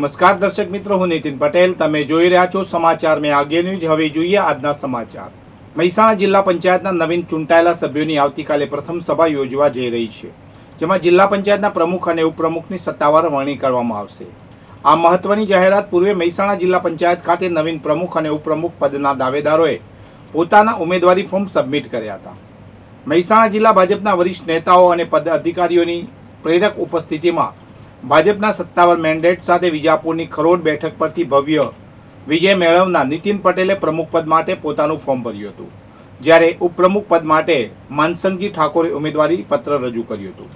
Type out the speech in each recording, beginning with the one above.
નમસ્કાર દર્શક મિત્રો, હું નીતિન પટેલ. તમે જોઈ રહ્યા છો સમાચાર મેં આગે ન્યૂઝ. હવે જોઈએ આજના સમાચાર. મહેસાણા જિલ્લા પંચાયતના નવીન ચૂંટાયેલા સભ્યોની આવતીકાલે પ્રથમ સભા યોજવા જઈ રહી છે, જેમાં જિલ્લા પંચાયતના પ્રમુખ અને ઉપપ્રમુખની સત્તાવાર વરણી કરવામાં આવશે. આ મહત્વની જાહેરાત પૂર્વે મહેસાણા જિલ્લા પંચાયત ખાતે નવીન પ્રમુખ અને ઉપપ્રમુખ પદના દાવેદારોએ પોતાના ઉમેદવારી ફોર્મ સબમિટ કર્યા હતા. મહેસાણા જિલ્લા ભાજપના વરિષ્ઠ નેતાઓ અને પદ અધિકારીઓની પ્રેરક ઉપસ્થિતિમાં ભાજપના સત્તાવાર મેન્ડેટ સાથે વિજાપુરની ખરોડ બેઠક પરથી ભવ્ય વિજય મેળવનાર નીતિન પટેલે પ્રમુખ પદ માટે પોતાનું ફોર્મ ભર્યું હતું, જ્યારે ઉપપ્રમુખ પદ માટે માનસંગજી ઠાકોરે ઉમેદવારી પત્ર રજૂ કર્યું હતું.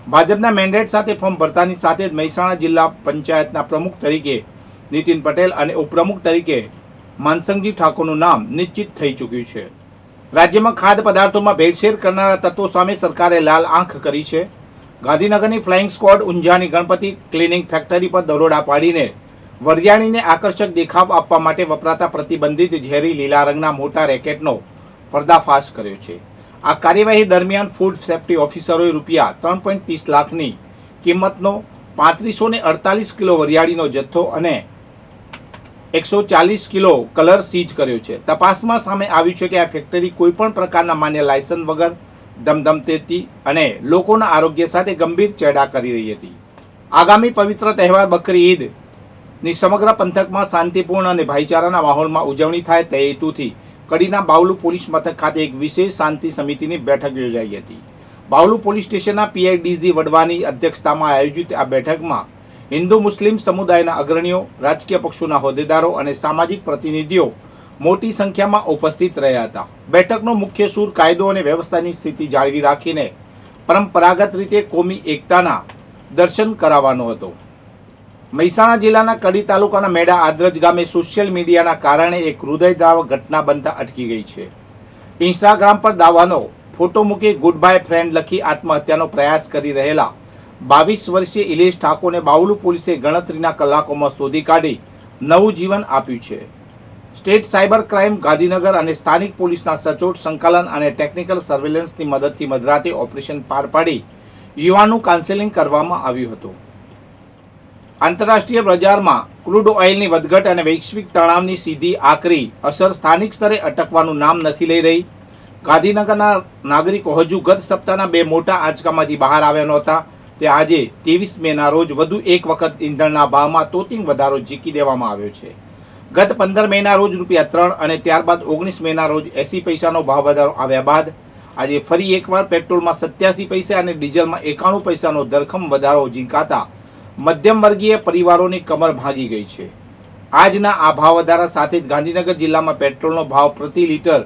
ભાજપના મેન્ડેટ સાથે ફોર્મ ભરતાની સાથે જ મહેસાણા જિલ્લા પંચાયતના પ્રમુખ તરીકે નીતિન પટેલ અને ઉપપ્રમુખ તરીકે માનસંગજી ઠાકોરનું નામ નિશ્ચિત થઈ ચૂક્યું છે. રાજ્યમાં ખાદ્ય પદાર્થોમાં ભેળસેળ કરનારા તત્વો સામે સરકારે લાલ આંખ કરી છે. ગાંધીનગરની ફ્લાઇંગ સ્ક્વોડ ઊંઝાની ગણપતિ ક્લિનિંગ ફેક્ટરી પર દરોડા પાડીને વરિયાળીને આકર્ષક દેખાવ આપવા માટે વપરાતા પ્રતિબંધિત ઝેરી લીલા રંગના મોટા રેકેટનો પર્દાફાશ કર્યો છે. આ કાર્યવાહી દરમિયાન ફૂડ સેફ્ટી ઓફિસરોએ રૂપિયા 3.30 લાખની કિંમતનો 3548 કિલો વરિયાળીનો જથ્થો અને 140 કિલો કલર સીઝ કર્યો છે. તપાસમાં સામે આવ્યું છે કે આ ફેક્ટરી કોઈપણ પ્રકારના માન્ય લાયસન્સ વગર ધમધમતી અને લોકોના આરોગ્ય સાથે ગંભીર ચેડા કરી રહી હતી. આગામી પવિત્ર તહેવાર બકરી ઈદની સમગ્ર પંથકમાં શાંતિપૂર્ણ અને ભાઈચારાના માહોલમાં ઉજવણી થાય તે હેતુથી કડીના બાવલુ પોલીસ મથક ખાતે એક વિશેષ શાંતિ સમિતિની બેઠક યોજાઈ હતી. બાવલુ પોલીસ સ્ટેશનના પીઆઈ ડીજી વડવાની અધ્યક્ષતામાં આયોજિત આ બેઠકમાં હિન્દુ મુસ્લિમ સમુદાયના અગ્રણીઓ, રાજકીય પક્ષોના હોદ્દેદારો અને સામાજિક પ્રતિનિધિઓ મોટી સંખ્યામાં ઉપસ્થિત રહ્યા હતા. બેઠકનો મુખ્ય સૂર કાયદો અને વ્યવસ્થાની સ્થિતિ જાળવી રાખીને પરંપરાગત રીતે કોમી એકતાના દર્શન કરાવવાનો હતો. મહેસાણા જિલ્લાના કડી તાલુકાના મેડા આદ્રજ ગામે સોશિયલ મીડિયાના કારણે એક હૃદયદ્રાવક ઘટના બનતા અટકી ગઈ છે. ઇન્સ્ટાગ્રામ પર દાવાનો ફોટો મૂકી ગુડ બાય ફ્રેન્ડ લખી આત્મહત્યાનો પ્રયાસ કરી રહેલા 22 વર્ષીય ઇલેશ ઠાકોરને બાવલુ પોલીસે ગણતરીના કલાકોમાં શોધી કાઢી નવું જીવન આપ્યું છે. સ્ટેટ સાયબર ક્રાઇમ ગાંધીનગર અને સ્થાનિક પોલીસના સચોટ સંકલન અને ટેકનિકલ સર્વેલન્સની મદદથી મધરાતે ઓપરેશન પાર પાડી યુવાનનું કાઉન્સેલિંગ કરવામાં આવ્યું હતું. આંતરરાષ્ટ્રીય બજારમાં ક્રૂડ ઓઇલની વધઘટ અને વૈશ્વિક તણાવની સીધી આકરી અસર સ્થાનિક સ્તરે અટકવાનું નામ નથી લઈ રહી. ગાંધીનગરના નાગરિકો હજુ ગત સપ્તાહના 2 મોટા આંચકામાંથી બહાર આવ્યા નહોતા, તે આજે 23 મેના રોજ વધુ એક વખત ઈંધણના ભાવમાં તોતિંગ વધારો ઝીકી દેવામાં આવ્યો છે. ગત 15 મેના રોજ ₹3 અને ત્યારબાદ 19 મેના રોજ 80 પૈસાનો ભાવ વધારો આવ્યા બાદ આજે ફરી એકવાર પેટ્રોલમાં 87 પૈસા અને ડીઝલમાં 91 પૈસાનો ધરખમ વધારો ઝીંકાતા મધ્યમ વર્ગીય પરિવારોની કમર ભાંગી ગઈ છે. આજના આ ભાવ વધારા સાથે જ ગાંધીનગર જિલ્લામાં પેટ્રોલનો ભાવ પ્રતિ લીટર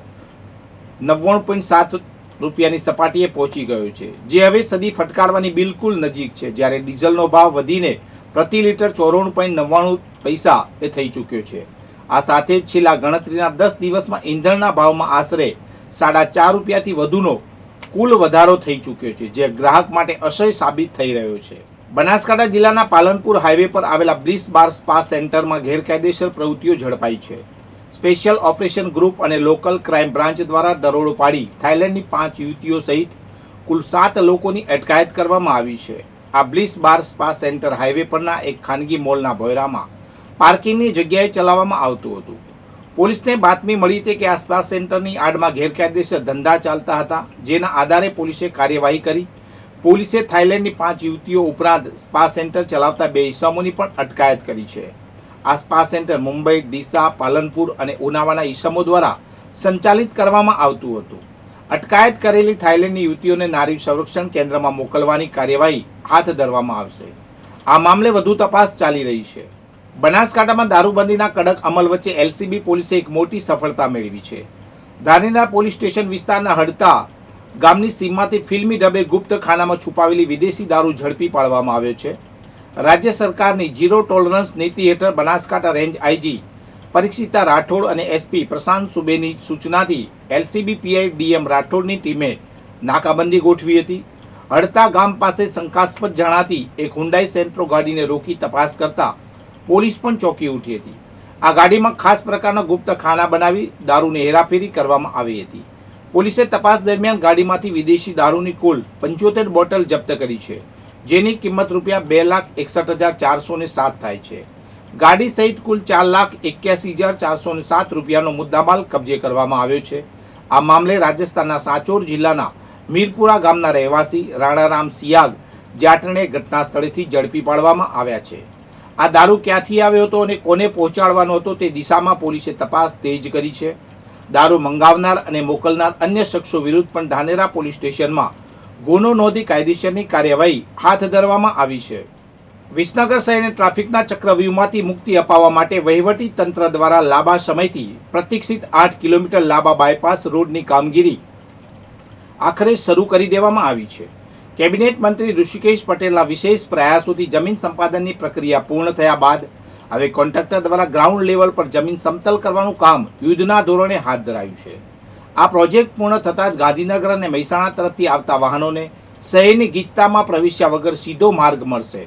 99.7 રૂપિયાની સપાટીએ પહોંચી ગયો છે, જે હવે સદી ફટકારવાની બિલકુલ નજીક છે, જ્યારે ડીઝલનો ભાવ વધીને પ્રતિ લીટર 94.99 પૈસા એ થઈ ચૂક્યો છે. આ સાથે જ છેલ્લા ગણતરીના 10 દિવસમાં ઈંધણના ભાવમાં આશરે 4.5 રૂપિયાથી વધુનો કુલ વધારો થઈ ચૂક્યો છે, જે ગ્રાહક માટે અસહ્ય સાબિત થઈ રહ્યો છે. બનાસકાંઠા જિલ્લાના પાલનપુર હાઈવે પર આવેલા બ્લિસ બાર સ્પા સેન્ટરમાં ગેરકાયદેસર પ્રવૃત્તિઓ ઝડપાઈ છે. સ્પેશિયલ ઓપરેશન ગ્રુપ અને લોકલ ક્રાઇમ બ્રાન્ચ દ્વારા દરોડો પાડી થાઇલેન્ડની 5 યુવતીઓ સહિત કુલ 7 લોકોની અટકાયત કરવામાં આવી છે. આ બ્લિસ બાર સ્પા સેન્ટર હાઈવે પરના એક ખાનગી મોલના ભોયરામાં પાર્કિંગની જગ્યાએ ચલાવવામાં આવતું હતું. પોલીસને બાતમી મળી હતી કે આ સ્પા સેન્ટરની આડમાં ગેરકાયદેસર ધંધા ચાલતા હતા, જેના આધારે પોલીસે કાર્યવાહી કરી. પોલીસે થાઇલેન્ડની 5 યુવતીઓ ઉપરાંત સ્પા સેન્ટર ચલાવતા 2 ઈસમોની પણ અટકાયત કરી છે. આ સ્પા સેન્ટર મુંબઈ, ડીસા, પાલનપુર અને ઉનાવાના ઈસમો દ્વારા સંચાલિત કરવામાં આવતું હતું. અટકાયત કરેલી થાઇલેન્ડની યુવતીઓને નારી સંરક્ષણ કેન્દ્રમાં મોકલવાની કાર્યવાહી હાથ ધરવામાં આવશે. આ મામલે વધુ તપાસ ચાલી રહી છે. બનાસકાંઠામાં દારૂબંધીના કડક અમલ વચ્ચે એલસીબી પોલીસે એક મોટી સફળતા મેળવી છે. ધાનેરા પોલીસ સ્ટેશન વિસ્તારના હડતા ગામની સીમમાંથી ફિલ્મી ઢબે ગુપ્ત ખાનામાં છુપાવેલી વિદેશી દારૂ ઝડપી પાડવામાં આવ્યો છે. રાજ્ય સરકારની ઝીરો ટોલરન્સ નીતિ હેઠળ બનાસકાંઠા રેન્જ આઈજી પરીક્ષિતા રાઠોડ અને એસપી પ્રશાંત સુબેની સૂચનાથી એલસીબી પીઆઈ ડીએમ રાઠોડની ટીમે નાકાબંધી ગોઠવી હતી. હડતા ગામ પાસે શંકાસ્પદ જણાતી એક હુન્ડાઈ સેન્ટ્રો ગાડીને રોકી તપાસ કરતા પોલીસ પણ ચોંકી ઉઠી હતી. આ ગાડીમાં ખાસ પ્રકારના ગુપ્ત ખાના બનાવી દારૂની હેરાફેરી કરવામાં આવી હતી. પોલીસે તપાસ દરમિયાન ગાડીમાંથી વિદેશી દારૂની કુલ 75 બોટલ જપ્ત કરી છે, જેની કિંમત ₹2,61,407 થાય છે. ગાડી સહિત કુલ 4,81,407 રૂપિયાનો મુદ્દામાલ કબજે કરવામાં આવ્યો છે. આ મામલે રાજસ્થાનના સાચોર જિલ્લાના મીરપુરા ગામના રહેવાસી રાણારામ સિયાગ જાટને ઘટના સ્થળેથી ઝડપી પાડવામાં આવ્યા છે. આ દારૂ ક્યાંથી આવ્યો હતો અને કોને પહોંચાડવાનો હતો તે દિશામાં પોલીસે તપાસ તેજ કરી છે. દારૂ મંગાવનાર અને મોકલનાર અન્ય શખ્સો વિરુદ્ધ પણ ધાનેરા પોલીસ સ્ટેશનમાં ગુનો નોંધી કાયદેસરની કાર્યવાહી હાથ ધરવામાં આવી છે. વિસનગર શહેરને ટ્રાફિકના ચક્રવ્યૂહમાંથી મુક્તિ અપાવવા માટે વહીવટી તંત્ર દ્વારા લાંબા સમયથી પ્રતીક્ષિત 8 કિલોમીટર લાંબા બાયપાસ રોડની કામગીરી આખરે શરૂ કરી દેવામાં આવી છે. કેબિનેટ મંત્રી ઋષિકેશ પટેલના વિશેષ પ્રયાસોથી જમીન સંપાદનની પ્રક્રિયા પૂર્ણ થયા બાદ હવે કોન્ટ્રાક્ટર દ્વારા ગ્રાઉન્ડ લેવલ પર જમીન સમતલ કરવાનું કામ યુદ્ધના ધોરણે હાથ ધરાયું છે. આ પ્રોજેક્ટ પૂર્ણ થતાં જ ગાંધીનગર અને મહેસાણા તરફથી આવતા વાહનોને શહેરની ગીચતામાં પ્રવેશ્યા વગર સીધો માર્ગ મળશે.